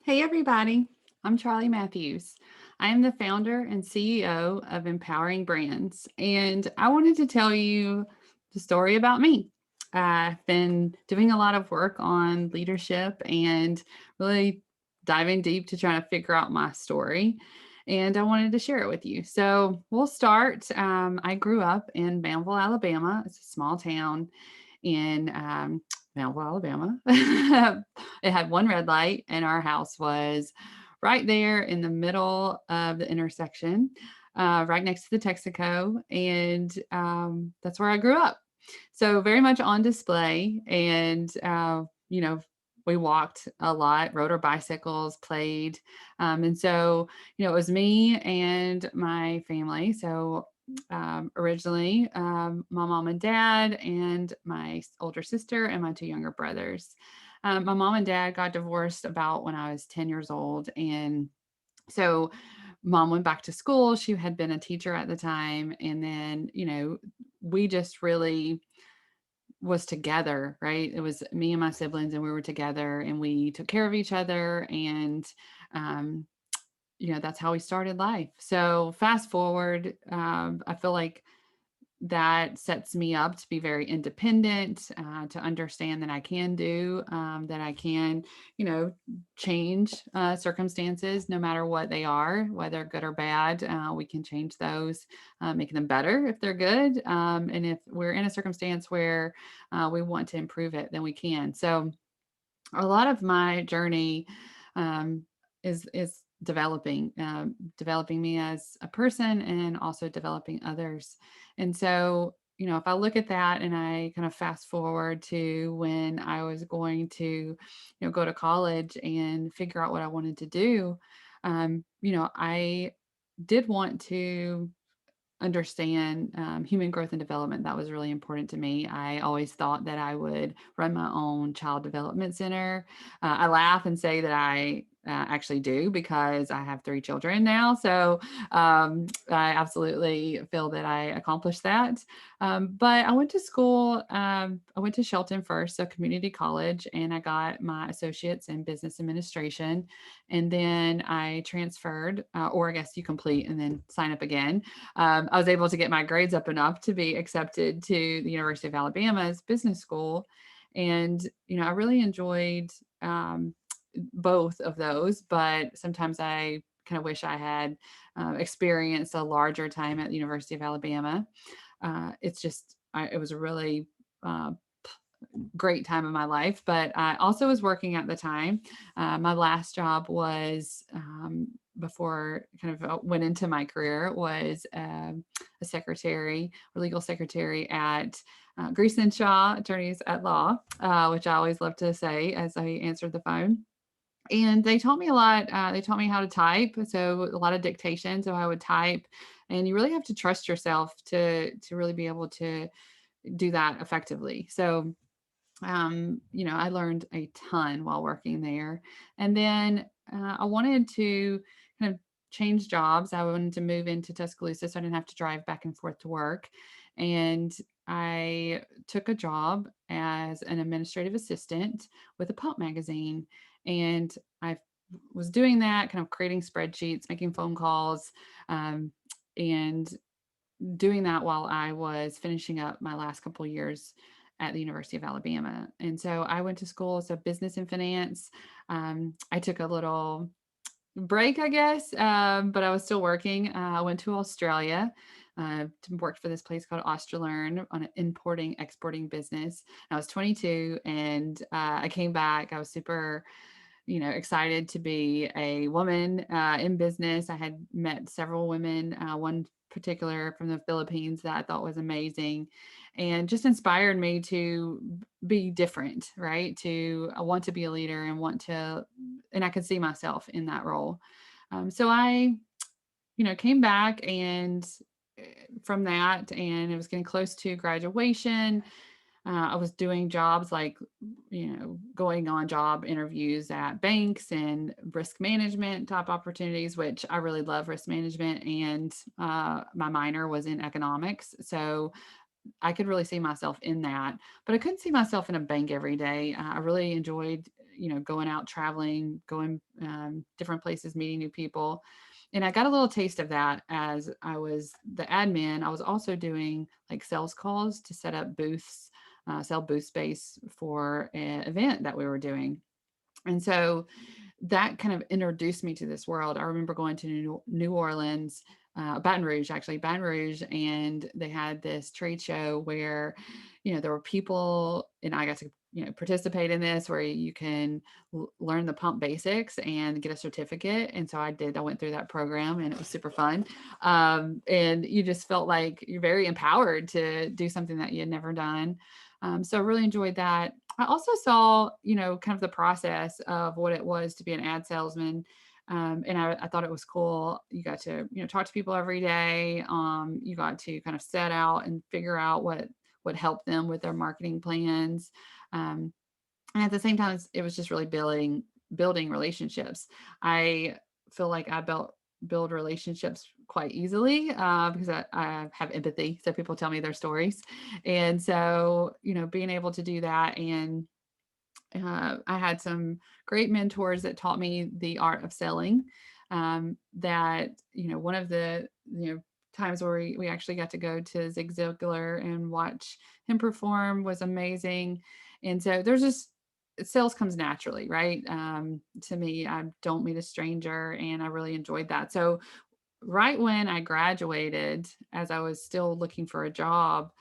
Hey, everybody. I'm Charlie Matthews. I am the founder and CEO of Empowering Brands, and I wanted to tell you the story about me. I've been doing a lot of work on leadership and really diving deep to try to figure out my story. And I wanted to share it with you. So we'll start. I grew up in Manville, Alabama. It's a small town in Manville, Alabama. It had one red light, and our house was right there in the middle of the intersection, right next to the Texaco. And that's where I grew up. So, very much on display. And, we walked a lot, rode our bicycles, played. It was me and my family. So, originally my mom and dad and my older sister and my two younger brothers. My mom and dad got divorced about when I was 10 years old. And so mom went back to school. She had been a teacher at the time. And then, we just really was together, right? It was me and my siblings, and we were together and we took care of each other. And, um, that's how we started life. So fast forward, I feel like that sets me up to be very independent, to understand that I can that I can, change circumstances no matter what they are, whether good or bad. We can change those, making them better if they're good. And if we're in a circumstance where we want to improve it, then we can. So a lot of my journey um, is developing me as a person and also developing others. And so, if I look at that and I kind of fast forward to when I was going to, go to college and figure out what I wanted to do, I did want to understand human growth and development. That was really important to me. I always thought that I would run my own child development center. I laugh and say that I actually do because I have three children now. So I absolutely feel that I accomplished that. But I went to school. I went to Shelton first, so community college, and I got my associates in business administration. And then I transferred, or I guess you complete and then sign up again. I was able to get my grades up enough to be accepted to the University of Alabama's business school. And, I really enjoyed both of those, but sometimes I kind of wish I had experienced a larger time at the University of Alabama. It was a really uh, great time of my life, but I also was working at the time. My last job was before kind of went into my career was a secretary or legal secretary at Greason Shaw Attorneys at Law, which I always love to say as I answered the phone. And they taught me a lot. They taught me how to type, so a lot of dictation. So I would type, and you really have to trust yourself to really be able to do that effectively. So I learned a ton while working there. And then I wanted to kind of change jobs. I wanted to move into Tuscaloosa so I didn't have to drive back and forth to work. And I took a job as an administrative assistant with a pulp magazine. And I was doing that, kind of creating spreadsheets, making phone calls, and doing that while I was finishing up my last couple years at the University of Alabama. And so I went to school as a business and finance. I took a little break, I guess, but I was still working. I went to Australia. Worked for this place called Australearn on an importing exporting business. I was 22, and I came back. I was super excited to be a woman in business. I had met several women, one particular from the Philippines that I thought was amazing and just inspired me to be different, right? To I want to be a leader and and I could see myself in that role. So I, came back and from that, and it was getting close to graduation. I was doing jobs like, going on job interviews at banks and risk management type opportunities, which I really love risk management. And my minor was in economics. So I could really see myself in that, but I couldn't see myself in a bank every day. I really enjoyed going out, traveling, going different places, meeting new people. And I got a little taste of that as I was the admin. I was also doing like sales calls to set up booths, sell booth space for an event that we were doing. And so that kind of introduced me to this world. I remember going to New Orleans, Baton Rouge, actually, Baton Rouge, and they had this trade show where, there were people, and I got to, participate in this where you can learn the pump basics and get a certificate. And so I did. I went through that program, and it was super fun. And you just felt like you're very empowered to do something that you had never done. So I really enjoyed that. I also saw, kind of the process of what it was to be an ad salesman. And I thought it was cool. You got to, talk to people every day. You got to kind of set out and figure out what helped them with their marketing plans. Um, and at the same time, it was just really building relationships. I feel like I build relationships quite easily because I have empathy. So people tell me their stories. And so, being able to do that, and I had some great mentors that taught me the art of selling. That, one of the, times where we actually got to go to Zig Ziglar and watch him perform was amazing. And so there's just, sales comes naturally, right? To me, I don't meet a stranger, and I really enjoyed that. So right when I graduated, as I was still looking for a job,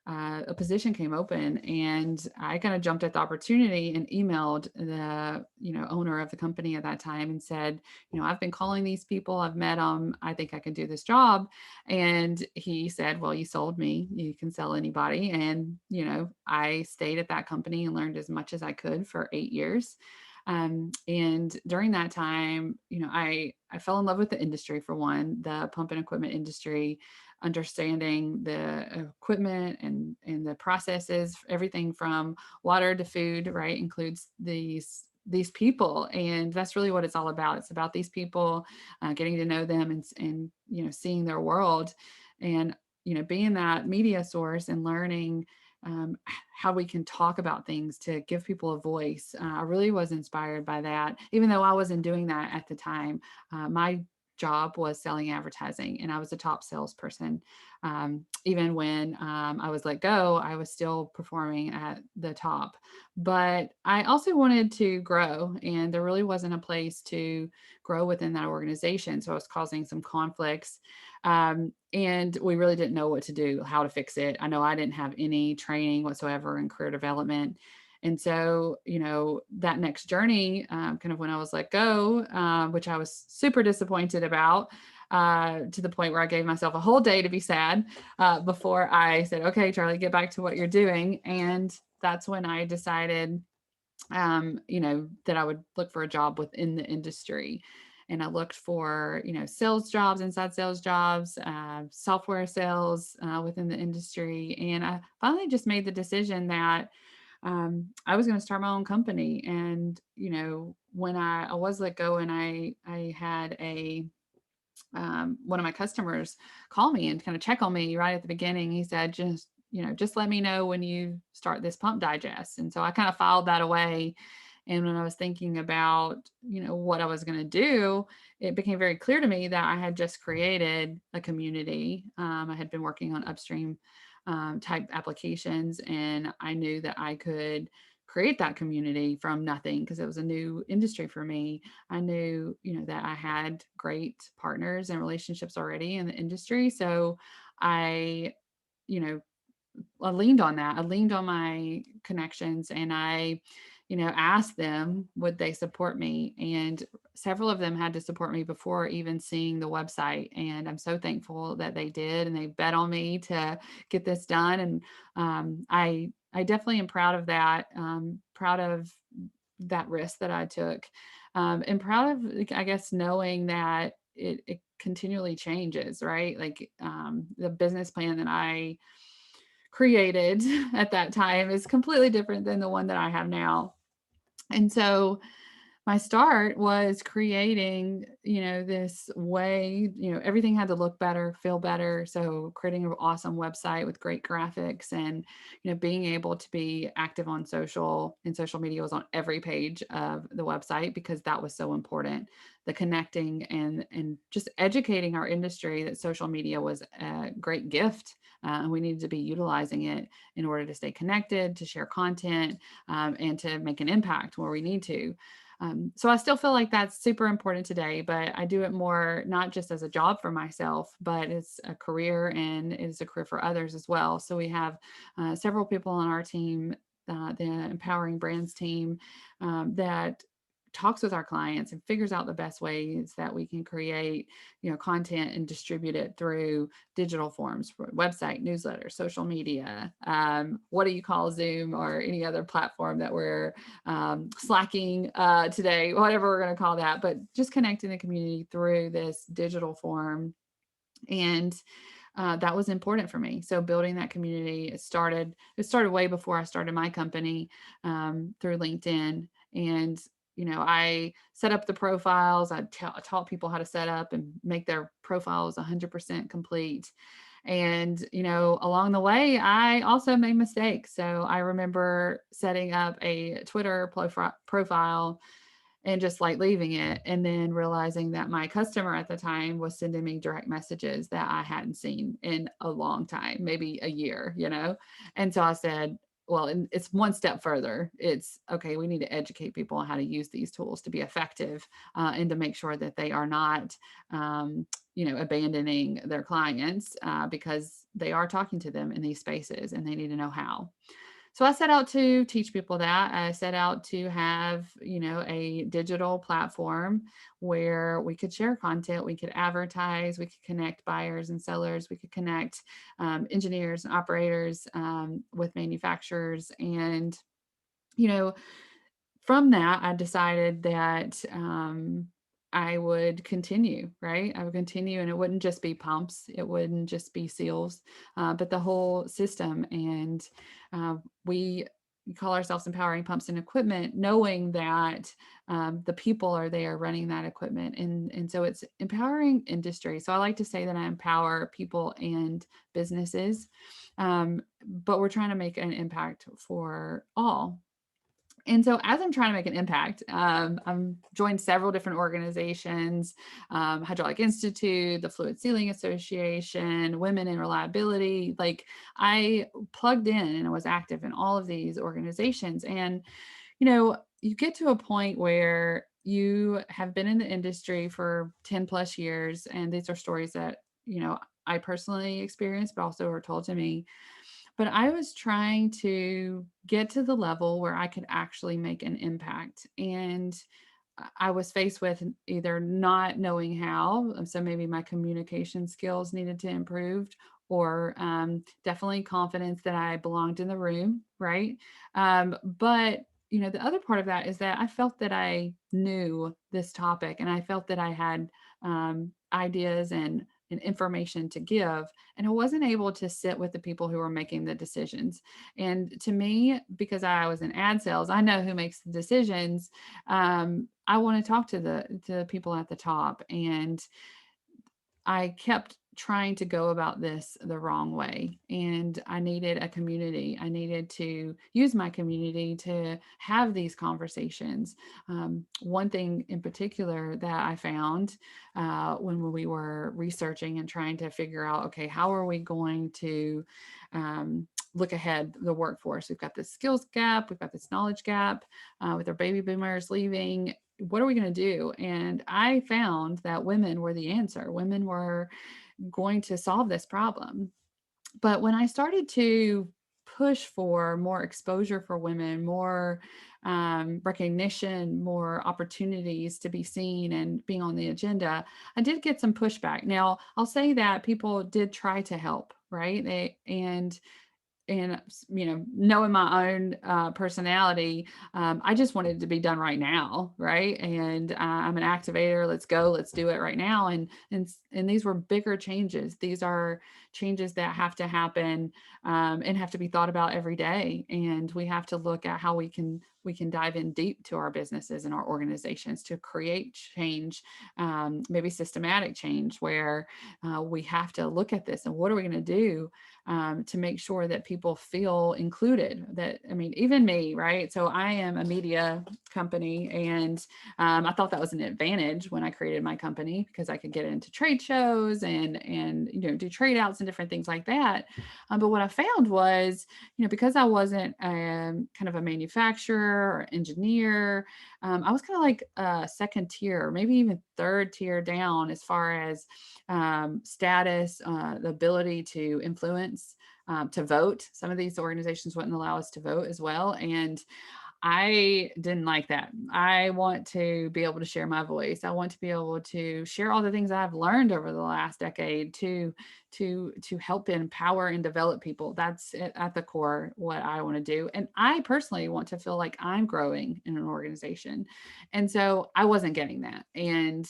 a position came open, and I kind of jumped at the opportunity and emailed the, owner of the company at that time and said, I've been calling these people, I've met them, I think I can do this job. And he said, well, you sold me, you can sell anybody. And, I stayed at that company and learned as much as I could for 8 years. And during that time, I fell in love with the industry. For one, the pump and equipment industry, understanding the equipment and the processes, everything from water to food, right, includes these people. And that's really what it's all about. It's about these people, getting to know them, and seeing their world, and being that media source and learning how we can talk about things to give people a voice. I really was inspired by that, even though I wasn't doing that at the time. My job was selling advertising, and I was a top salesperson. Even when I was let go, I was still performing at the top. But I also wanted to grow, and there really wasn't a place to grow within that organization. So I was causing some conflicts. And we really didn't know what to do, how to fix it. I know I didn't have any training whatsoever in career development. And so, that next journey, kind of when I was let go, which I was super disappointed about, to the point where I gave myself a whole day to be sad, before I said, okay, Charlie, get back to what you're doing. And that's when I decided, that I would look for a job within the industry. And I looked for, sales jobs, inside sales jobs, software sales within the industry. And I finally just made the decision that I was going to start my own company. And, when I was let go, and I had one of my customers call me and kind of check on me right at the beginning. He said, just let me know when you start this pump digest. And so I kind of filed that away. And when I was thinking about, what I was going to do, it became very clear to me that I had just created a community. I had been working on upstream type applications, and I knew that I could create that community from nothing because it was a new industry for me. I knew, that I had great partners and relationships already in the industry. So I, you know, I leaned on that. I leaned on my connections, and I, asked them, would they support me? And several of them had to support me before even seeing the website. And I'm so thankful that they did, and they bet on me to get this done. And I definitely am proud of that. Proud of that risk that I took, and proud of, like, I guess, knowing that it continually changes, right? Like, the business plan that I created at that time is completely different than the one that I have now. And so My start was creating, this way, everything had to look better, feel better. So creating an awesome website with great graphics and, being able to be active on social and social media was on every page of the website because that was so important. The connecting and just educating our industry that social media was a great gift. And we needed to be utilizing it in order to stay connected, to share content, and to make an impact where we need to. So I still feel like that's super important today, but I do it more not just as a job for myself, but it's a career and it's a career for others as well. So we have several people on our team, the Empowering Brands team, that talks with our clients and figures out the best ways that we can create, content and distribute it through digital forms, website, newsletter, social media. What do you call Zoom or any other platform that we're slacking today, whatever we're going to call that, but just connecting the community through this digital form. And that was important for me. So building that community, it started way before I started my company, through LinkedIn. And, I set up the profiles. I taught people how to set up and make their profiles 100% complete. And, along the way, I also made mistakes. So I remember setting up a Twitter profile and just like leaving it, and then realizing that my customer at the time was sending me direct messages that I hadn't seen in a long time, maybe a year. And so I said, well, and it's one step further. It's okay, we need to educate people on how to use these tools to be effective, and to make sure that they are not, abandoning their clients, because they are talking to them in these spaces and they need to know how. So I set out to teach people that. I set out to have, a digital platform where we could share content, we could advertise, we could connect buyers and sellers, we could connect engineers and operators, with manufacturers. And, you know, from that, I decided that I would continue, right? I would continue, and it wouldn't just be pumps, it wouldn't just be seals, but the whole system. And we call ourselves Empowering Pumps and Equipment, knowing that the people are there running that equipment. And so it's empowering industry. So I like to say that I empower people and businesses, but we're trying to make an impact for all. And so as I'm trying to make an impact, I'm joined several different organizations, Hydraulic Institute, the Fluid Sealing Association, Women in Reliability. Like, I plugged in and I was active in all of these organizations. And, you get to a point where you have been in the industry for 10 plus years. And these are stories that, I personally experienced, but also were told to me. But I was trying to get to the level where I could actually make an impact. And I was faced with either not knowing how, so maybe my communication skills needed to improve, or definitely confidence that I belonged in the room, right? But the other part of that is that I felt that I knew this topic, and I felt that I had ideas and information to give, and I wasn't able to sit with the people who were making the decisions. And to me, because I was in ad sales, I know who makes the decisions. I want to talk to the people at the top, and I kept trying to go about this the wrong way. And I needed a community. I needed to use my community to have these conversations. One thing in particular that I found when we were researching and trying to figure out, okay, how are we going to look ahead the workforce? We've got this skills gap, we've got this knowledge gap, with our baby boomers leaving. What are we going to do? And I found that women were the answer. Women were going to solve this problem. But when I started to push for more exposure for women, more recognition, more opportunities to be seen and being on the agenda, I did get some pushback. Now, I'll say that people did try to help, right? And knowing my own personality, I just wanted it to be done right now, right? And I'm an activator. Let's go. Let's do it right now. And these were bigger changes. These are changes that have to happen, and have to be thought about every day. And we have to look at how we can we can dive in deep to our businesses and our organizations to create change, maybe systematic change, where we have to look at this and what are we going to do to make sure that people feel included. That, I mean, even me, right? So I am a media company, and I thought that was an advantage when I created my company, because I could get into trade shows and do trade outs and different things like that. But what I found was, because I wasn't kind of a manufacturer or engineer, I was kind of like a second tier, maybe even third tier down as far as status, the ability to influence, to vote. Some of these organizations wouldn't allow us to vote as well. And I didn't like that. I want to be able to share my voice. I want to be able to share all the things I've learned over the last decade to help empower and develop people. That's at the core what I want to do. And I personally want to feel like I'm growing in an organization. And so I wasn't getting that. And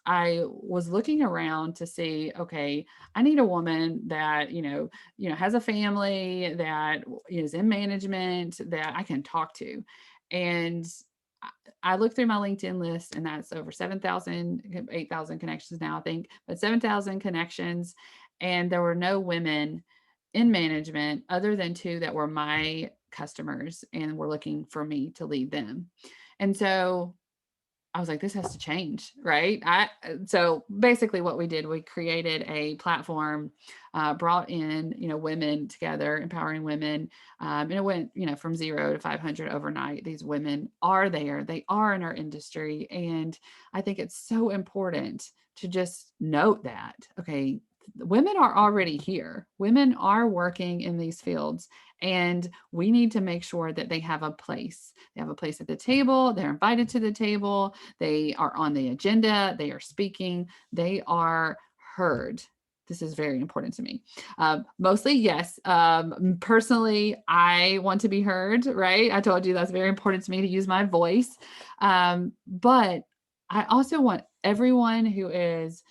I was looking around to see, okay, I need a woman that, has a family, that is in management, that I can talk to. And I looked through my LinkedIn list, and that's over 7,000, 8,000 connections now, I think, but 7,000 connections. And there were no women in management other than two that were my customers and were looking for me to lead them. And so I was like, this has to change, right? So basically what we did, we created a platform, brought in, women together, empowering women. And it went, from 0 to 500 overnight. These women are there. They are in our industry. And I think it's so important to just note that, okay, women are already here. Women are working in these fields, and we need to make sure that they have a place. They have a place at the table. They're invited to the table. They are on the agenda. They are speaking. They are heard. This is very important to me. Mostly, yes. Personally, I want to be heard, right? I told you that's very important to me, to use my voice. But I also want everyone who is,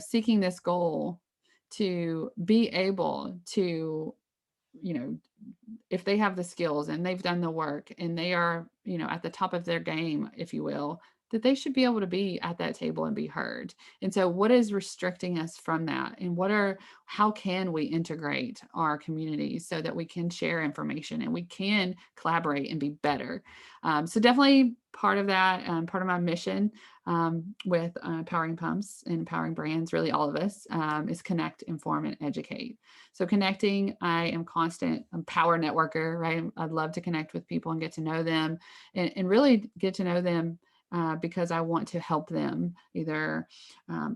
seeking this goal to be able to, you know, if they have the skills and they've done the work and they are, at the top of their game, if you will, that they should be able to be at that table and be heard. And so what is restricting us from that? And how can we integrate our communities so that we can share information and we can collaborate and be better? So definitely part of that, part of my mission with Powering Pumps and Empowering Brands, really all of us, is connect, inform, and educate. So connecting, I am constant power networker, right? I'd love to connect with people and get to know them, and really get to know them because I want to help them either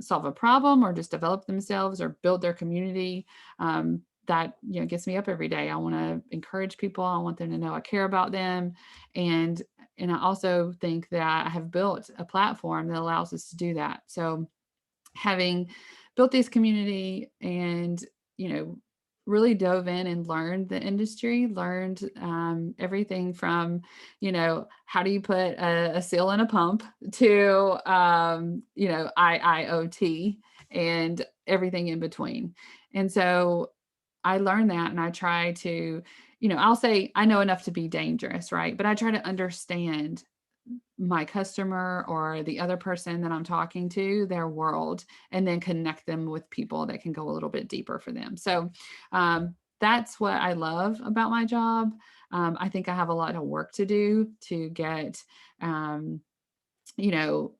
solve a problem or just develop themselves or build their community. That gets me up every day. I want to encourage people. I want them to know I care about them, and I also think that I have built a platform that allows us to do that. So having built this community and, really dove in and learned the industry, learned everything from, how do you put a seal in a pump to, IIoT and everything in between. And so I learned that, and I try to, I'll say I know enough to be dangerous, right? But I try to understand my customer or the other person that I'm talking to, their world, and then connect them with people that can go a little bit deeper for them. So that's what I love about my job. I think I have a lot of work to do to get, you know,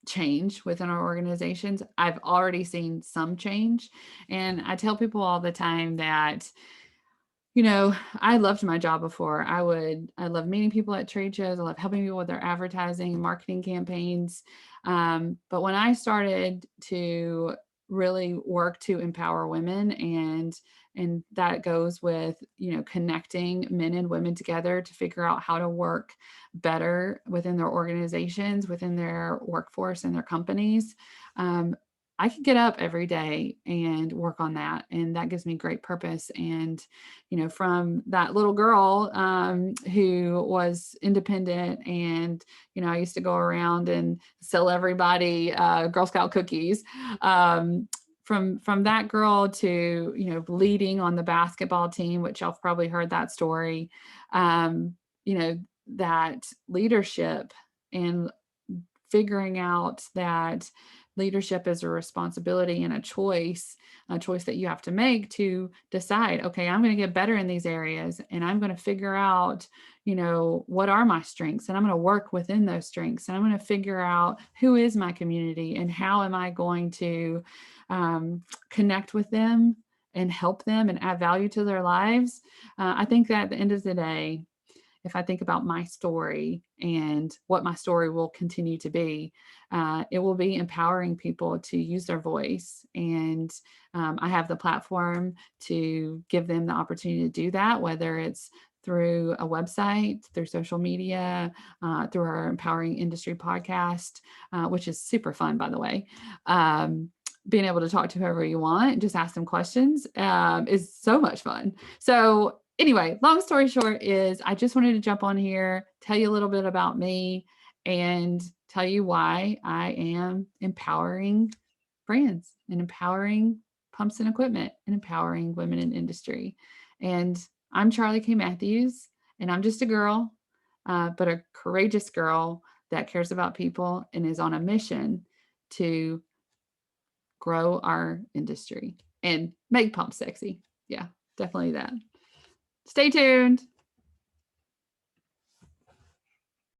change within our organizations. I've already seen some change. And I tell people all the time that, I loved my job before. I love meeting people at trade shows. I love helping people with their advertising and marketing campaigns. But when I started to really work to empower women, and that goes with, connecting men and women together to figure out how to work better within their organizations, within their workforce and their companies. I can get up every day and work on that. And that gives me great purpose. And, from that little girl who was independent, and, I used to go around and sell everybody Girl Scout cookies. From that girl to, leading on the basketball team, which y'all have probably heard that story. that leadership and figuring out that leadership is a responsibility and a choice that you have to make to decide, okay, I'm going to get better in these areas and I'm going to figure out, what are my strengths, and I'm going to work within those strengths, and I'm going to figure out who is my community and how am I going to connect with them and help them and add value to their lives. I think that at the end of the day, if I think about my story and what my story will continue to be, it will be empowering people to use their voice. And I have the platform to give them the opportunity to do that, whether it's through a website, through social media, through our Empowering Industry podcast, which is super fun, by the way. Being able to talk to whoever you want, just ask them questions is so much fun. So anyway, long story short is I just wanted to jump on here, tell you a little bit about me, and tell you why I am empowering brands and empowering pumps and equipment and empowering women in industry. And I'm Charli K. Matthews, and I'm just a girl, but a courageous girl that cares about people and is on a mission to grow our industry and make pumps sexy. Yeah, definitely that. Stay tuned.